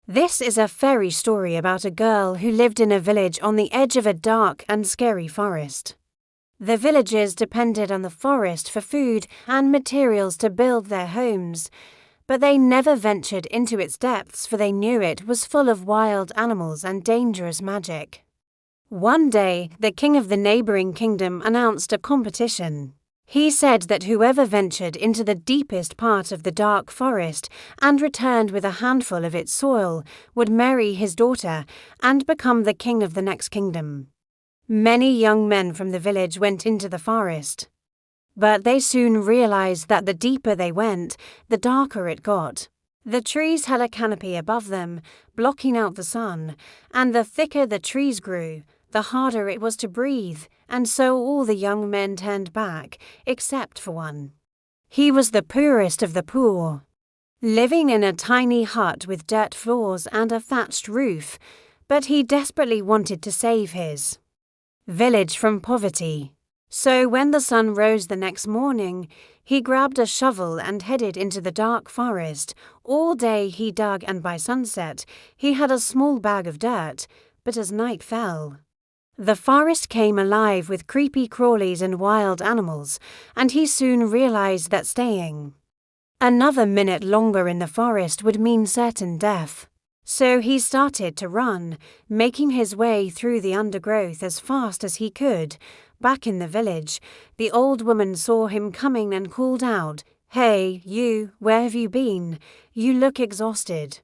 This is a fairy story about a girl who lived in a village on the edge of a dark and scary forest. The villagers depended on the forest for food and materials to build their homes, but they never ventured into its depths, for they knew it was full of wild animals and dangerous magic. One day, the king of the neighboring kingdom announced a competition. He said that whoever ventured into the deepest part of the dark forest and returned with a handful of its soil would marry his daughter and become the king of the next kingdom. Many young men from the village went into the forest, but they soon realized that the deeper they went, the darker it got. The trees had a canopy above them, blocking out the sun, and the thicker the trees grew, the harder it was to breathe, and so all the young men turned back, except for one. He was the poorest of the poor, living in a tiny hut with dirt floors and a thatched roof, but he desperately wanted to save his village from poverty. So when the sun rose the next morning, he grabbed a shovel and headed into the dark forest. All day he dug, and by sunset he had a small bag of dirt, but as night fell, the forest came alive with creepy crawlies and wild animals, and he soon realized that staying another minute longer in the forest would mean certain death. So he started to run, making his way through the undergrowth as fast as he could. Back in the village, the old woman saw him coming and called out, "Hey, you, where have you been? You look exhausted."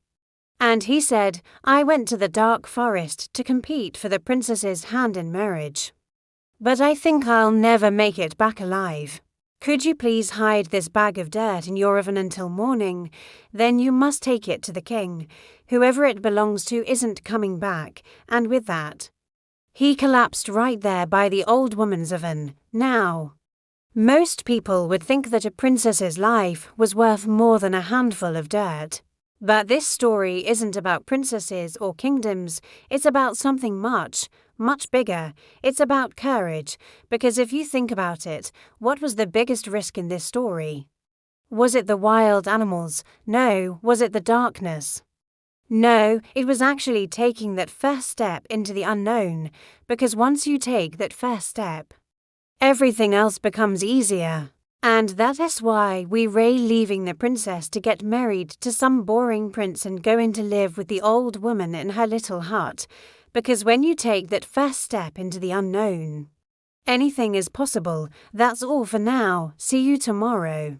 And he said, "I went to the dark forest to compete for the princess's hand in marriage. But I think I'll never make it back alive. Could you please hide this bag of dirt in your oven until morning? Then you must take it to the king. Whoever it belongs to isn't coming back." And with that, he collapsed right there by the old woman's oven. Now, most people would think that a princess's life was worth more than a handful of dirt. But this story isn't about princesses or kingdoms. It's about something much, much bigger. It's about courage, because if you think about it, what was the biggest risk in this story? Was it the wild animals? No. Was it the darkness? No, it was actually taking that first step into the unknown, because once you take that first step, everything else becomes easier. And that is why we Ray leaving the princess to get married to some boring prince and going to live with the old woman in her little hut, because when you take that first step into the unknown, anything is possible. That's all for now. See you tomorrow.